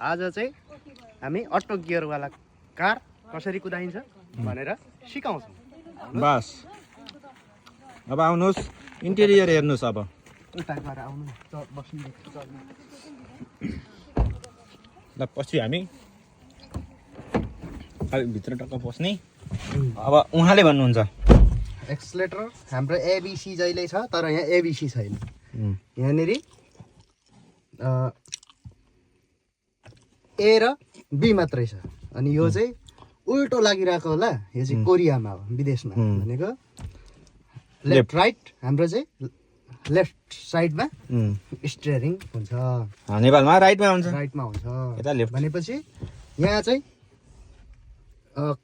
आज चाहिँ हामी अटो गियरवाला कार कसरी कुदाइन्छ भनेर सिकाउँछौँ। बस अब आउनुहोस् इन्टेरियर हेर्नुहोस् अब उता गएर आउनु बस्नु ल पछि हामी भित्र टक्क पस्ने। अब उहाँले भन्नुहुन्छ एक्सलेटर हाम्रो एबिसी जहिले छ तर यहाँ एबिसी छैन। यहाँनिर ए र बी मात्रै छ अनि यो चाहिँ उल्टो लागिरहेको होला। यो चाहिँ कोरियामा हो विदेशमा भनेको लेफ्ट राइट हाम्रो चाहिँ लेफ्ट साइडमा स्टियरिङ हुन्छ। नेपालमा राइटमा हुन्छ यता लेफ्ट भनेपछि यहाँ चाहिँ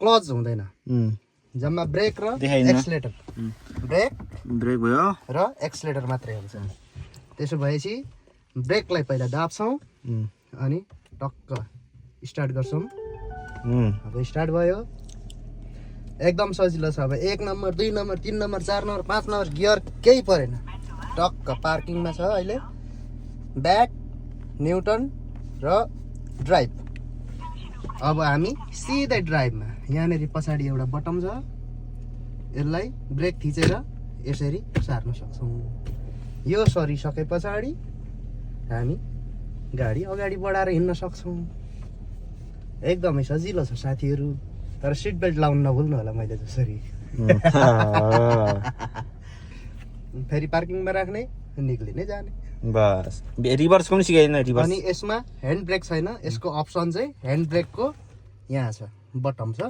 क्लच हुँदैन जम्मा ब्रेक र एक्सलेटर ब्रेक भयो र एक्सलेटर मात्रै हुन्छ। त्यसो भएपछि ब्रेकलाई पहिला दाब्छौँ अनि टक्क स्टार्ट गर्छौँ। अब स्टार्ट भयो एकदम सजिलो छ। अब 1 number 2 number 3 number 4 number 5 number gear केही परेन। टक्क पार्किङमा छ अहिले। ब्याक न्युटन र ड्राइभ। अब हामी सिधै ड्राइभमा यहाँनिर पछाडि एउटा बटम छ यसलाई ब्रेक थिचेर यसरी सार्न सक्छौँ। यो सरिसके पछाडि हामी गाडी अगाडि बढाएर हिँड्न सक्छौँ। एकदमै सजिलो छ साथीहरू तर सिट बेल्ट लाउन नभुल्नु होला मैले जसरी। फेरि पार्किङमा राख्ने निक्लिने जाने बस। रिभर्स पनि सिकाइदैन रिभर्स। अनि यसमा ह्यान्ड ब्रेक छैन। यसको अप्सन चाहिँ ह्यान्ड ब्रेकको यहाँ छ बटम छ।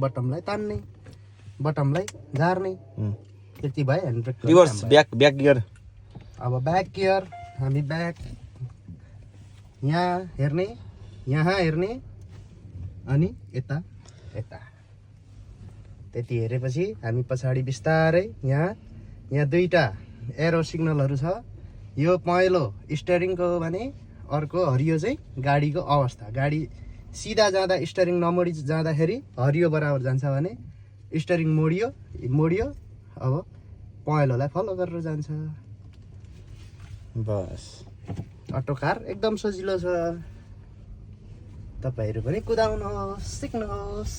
बटमलाई तान्ने बटमलाई झार्ने त्यति भयो hand brake. Reverse back gear. अब ब्याक गियर हामी ब्याक यहाँ हेर्ने यहाँ हेर्ने अनि यता यता त्यति हेरेपछि हामी पछाडि बिस्तारै यहाँ दुईटा एरो सिग्नलहरू छ। यो पहेँलो स्टियरिङको हो भने अर्को हरियो चाहिँ गाडीको अवस्था। गाडी सिधा जाँदा स्टियरिङ नमोडी जाँदाखेरि हरियो बराबर जान्छ भने स्टियरिङ मोडियो अब पहेँलोलाई फलो गरेर जान्छ। बस अटो कार एकदम सजिलो छ। तपाईहरु पनि कुदाउनुहोस् सिक्नुहोस्।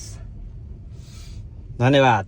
धन्यवाद।